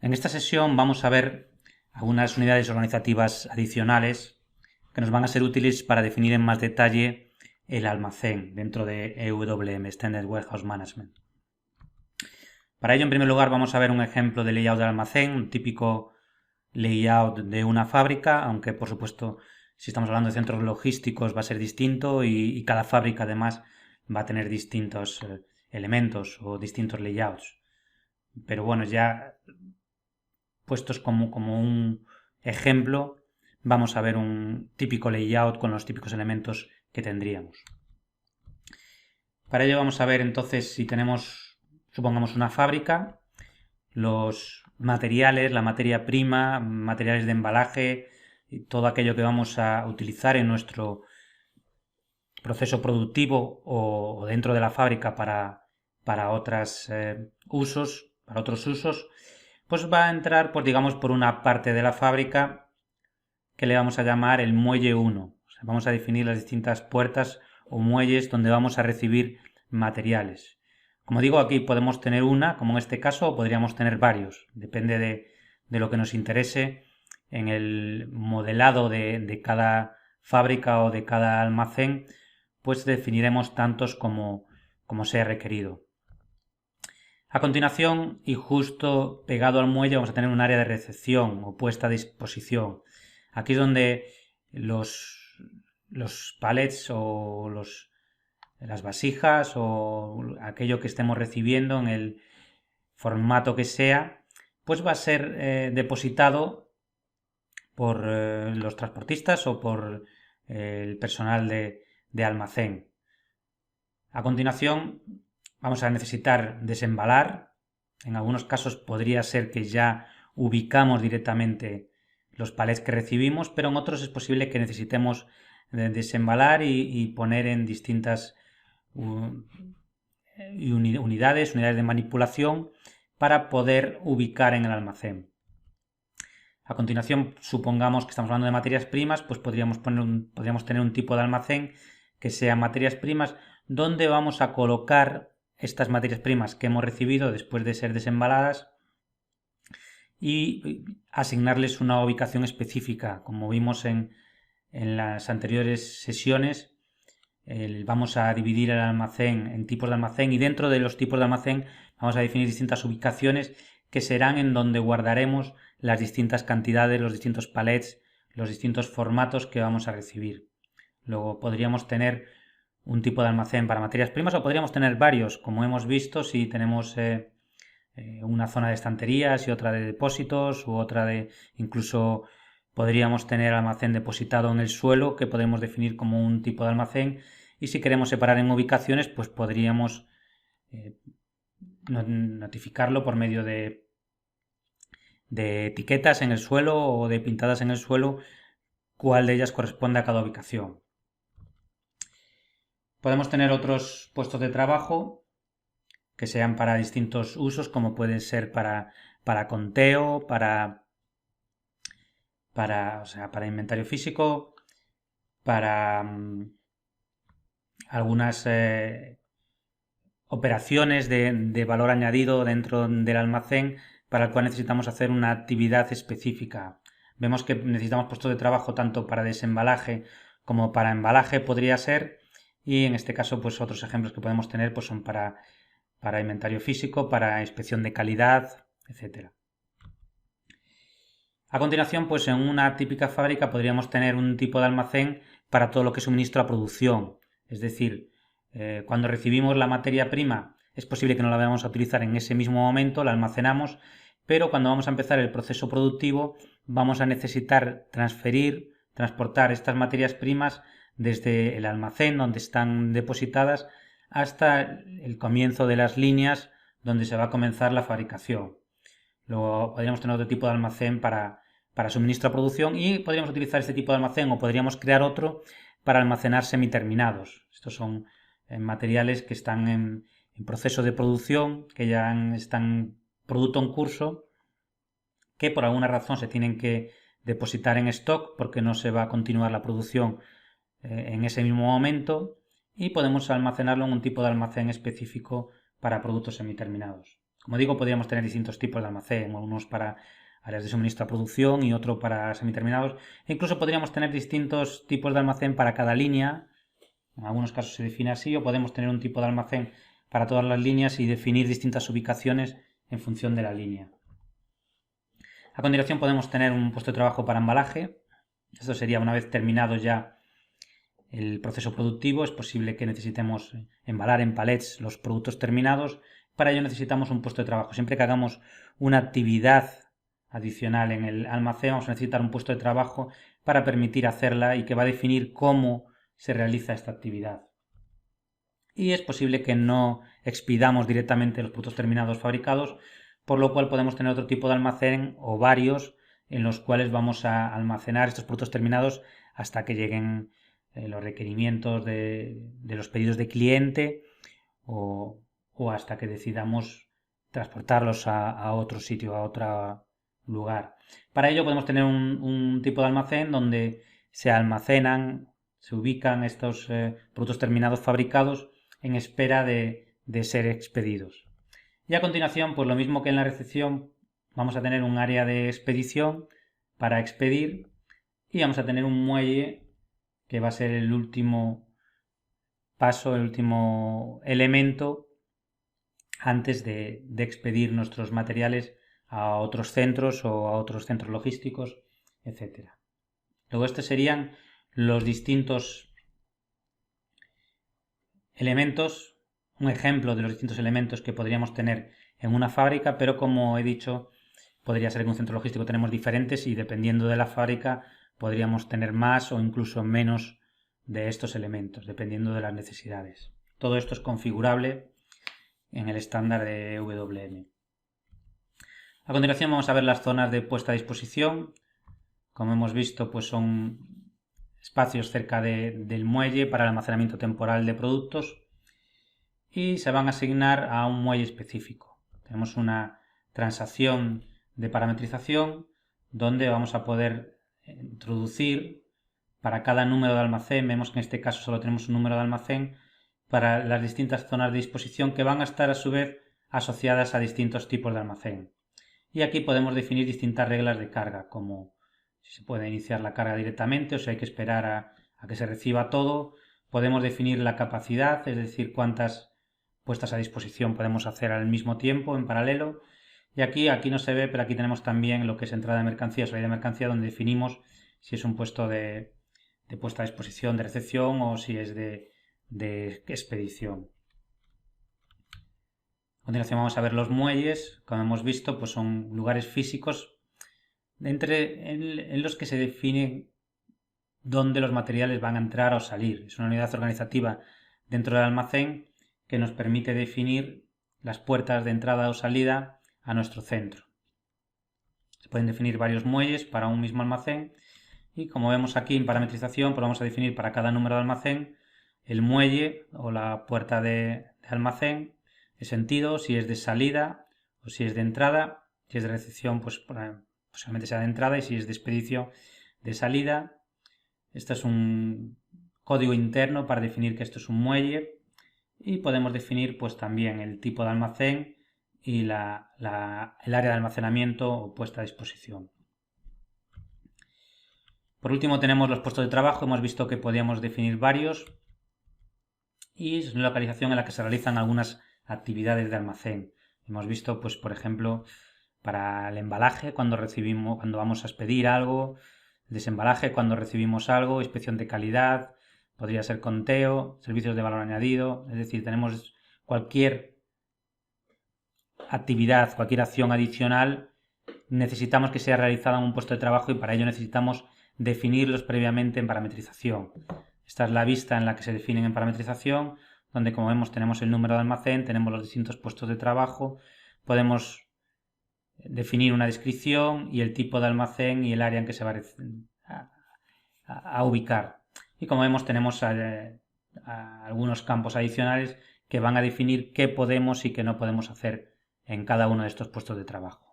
En esta sesión vamos a ver algunas unidades organizativas adicionales que nos van a ser útiles para definir en más detalle el almacén dentro de EWM, Extended Warehouse Management. Para ello, en primer lugar, vamos a ver un ejemplo de layout del almacén, un típico layout de una fábrica, aunque por supuesto si estamos hablando de centros logísticos va a ser distinto y cada fábrica además va a tener distintos elementos o distintos layouts. Pero bueno, ya puestos como un ejemplo, vamos a ver un típico layout con los típicos elementos que tendríamos. Para ello vamos a ver entonces si tenemos, supongamos, una fábrica, los materiales, la materia prima, materiales de embalaje, y todo aquello que vamos a utilizar en nuestro proceso productivo o dentro de la fábrica para otros usos, pues va a entrar, pues digamos, por una parte de la fábrica que le vamos a llamar el muelle 1. O sea, vamos a definir las distintas puertas o muelles donde vamos a recibir materiales. Como digo, aquí podemos tener una, como en este caso, o podríamos tener varios. Depende de lo que nos interese en el modelado de cada fábrica o de cada almacén, pues definiremos tantos como sea requerido. A continuación, y justo pegado al muelle, vamos a tener un área de recepción o puesta a disposición. Aquí es donde los pallets o las vasijas o aquello que estemos recibiendo en el formato que sea, pues va a ser depositado por los transportistas o por el personal de almacén. A continuación vamos a necesitar desembalar. En algunos casos podría ser que ya ubicamos directamente los palets que recibimos, pero en otros es posible que necesitemos desembalar y poner en distintas unidades de manipulación para poder ubicar en el almacén. A continuación, supongamos que estamos hablando de materias primas, pues podríamos tener un tipo de almacén que sea materias primas, donde vamos a colocar estas materias primas que hemos recibido después de ser desembaladas y asignarles una ubicación específica. Como vimos en las anteriores sesiones, vamos a dividir el almacén en tipos de almacén y dentro de los tipos de almacén vamos a definir distintas ubicaciones que serán en donde guardaremos las distintas cantidades, los distintos palets, los distintos formatos que vamos a recibir. Luego podríamos tener un tipo de almacén para materias primas o podríamos tener varios, como hemos visto, si tenemos una zona de estanterías y otra de depósitos u otra de incluso podríamos tener almacén depositado en el suelo que podemos definir como un tipo de almacén y si queremos separar en ubicaciones pues podríamos notificarlo por medio de etiquetas en el suelo o de pintadas en el suelo cuál de ellas corresponde a cada ubicación. Podemos tener otros puestos de trabajo que sean para distintos usos, como pueden ser para conteo, para inventario físico, para algunas operaciones de valor añadido dentro del almacén para el cual necesitamos hacer una actividad específica. Vemos que necesitamos puestos de trabajo tanto para desembalaje como para embalaje podría ser y en este caso pues otros ejemplos que podemos tener pues son para inventario físico, para inspección de calidad, etc. A continuación, pues en una típica fábrica podríamos tener un tipo de almacén para todo lo que es suministro a producción. Es decir, cuando recibimos la materia prima es posible que no la vayamos a utilizar en ese mismo momento, la almacenamos, pero cuando vamos a empezar el proceso productivo vamos a necesitar transportar estas materias primas desde el almacén donde están depositadas hasta el comienzo de las líneas donde se va a comenzar la fabricación. Luego podríamos tener otro tipo de almacén para suministro a producción y podríamos utilizar este tipo de almacén o podríamos crear otro para almacenar semiterminados. Estos son materiales que están en proceso de producción, que ya están producto en curso, que por alguna razón se tienen que depositar en stock porque no se va a continuar la producción en ese mismo momento y podemos almacenarlo en un tipo de almacén específico para productos semiterminados. Como digo, podríamos tener distintos tipos de almacén, unos para áreas de suministro a producción y otro para semiterminados. E incluso podríamos tener distintos tipos de almacén para cada línea. En algunos casos se define así, o podemos tener un tipo de almacén para todas las líneas y definir distintas ubicaciones en función de la línea. A continuación podemos tener un puesto de trabajo para embalaje. Esto sería una vez terminado ya el proceso productivo. Es posible que necesitemos embalar en palets los productos terminados. Para ello necesitamos un puesto de trabajo. Siempre que hagamos una actividad adicional en el almacén, vamos a necesitar un puesto de trabajo para permitir hacerla y que va a definir cómo se realiza esta actividad. Y es posible que no expidamos directamente los productos terminados fabricados, por lo cual podemos tener otro tipo de almacén o varios en los cuales vamos a almacenar estos productos terminados hasta que lleguen los requerimientos de los pedidos de cliente o hasta que decidamos transportarlos a otro sitio, a otro lugar. Para ello podemos tener un tipo de almacén donde se almacenan, se ubican estos productos terminados fabricados en espera de ser expedidos. Y a continuación, pues lo mismo que en la recepción, vamos a tener un área de expedición para expedir y vamos a tener un muelle que va a ser el último paso, el último elemento antes de expedir nuestros materiales a otros centros o a otros centros logísticos, etc. Luego estos serían los distintos elementos, un ejemplo de los distintos elementos que podríamos tener en una fábrica, pero como he dicho, podría ser que en un centro logístico tenemos diferentes y dependiendo de la fábrica podríamos tener más o incluso menos de estos elementos, dependiendo de las necesidades. Todo esto es configurable en el estándar de EWM. A continuación vamos a ver las zonas de puesta a disposición. Como hemos visto, pues son espacios cerca del muelle para el almacenamiento temporal de productos y se van a asignar a un muelle específico. Tenemos una transacción de parametrización donde vamos a poder introducir para cada número de almacén. Vemos que en este caso solo tenemos un número de almacén para las distintas zonas de disposición que van a estar a su vez asociadas a distintos tipos de almacén. Y aquí podemos definir distintas reglas de carga, como si se puede iniciar la carga directamente o si hay que esperar a que se reciba todo. Podemos definir la capacidad, es decir, cuántas puestas a disposición podemos hacer al mismo tiempo, en paralelo. Y aquí no se ve, pero aquí tenemos también lo que es entrada de mercancía o salida de mercancía, donde definimos si es un puesto de puesta a disposición de recepción o si es de expedición. A continuación vamos a ver los muelles. Como hemos visto, pues son lugares físicos en los que se define dónde los materiales van a entrar o salir. Es una unidad organizativa dentro del almacén que nos permite definir las puertas de entrada o salida a nuestro centro. Se pueden definir varios muelles para un mismo almacén y como vemos aquí en parametrización, pues vamos a definir para cada número de almacén el muelle o la puerta de almacén, el sentido, si es de salida o si es de entrada. Si es de recepción, pues posiblemente sea de entrada, y si es de expedición, de salida. Este es un código interno para definir que esto es un muelle y podemos definir pues también el tipo de almacén y el área de almacenamiento o puesta a disposición. Por último tenemos los puestos de trabajo. Hemos visto que podíamos definir varios y es una localización en la que se realizan algunas actividades de almacén. Hemos visto, pues por ejemplo, para el embalaje, cuando vamos a expedir algo, el desembalaje, cuando recibimos algo, inspección de calidad, podría ser conteo, servicios de valor añadido, es decir, tenemos cualquier actividad, cualquier acción adicional, necesitamos que sea realizada en un puesto de trabajo y para ello necesitamos definirlos previamente en parametrización. Esta es la vista en la que se definen en parametrización, donde como vemos tenemos el número de almacén, tenemos los distintos puestos de trabajo, podemos definir una descripción y el tipo de almacén y el área en que se va a ubicar. Y como vemos tenemos algunos campos adicionales que van a definir qué podemos y qué no podemos hacer en cada uno de estos puestos de trabajo.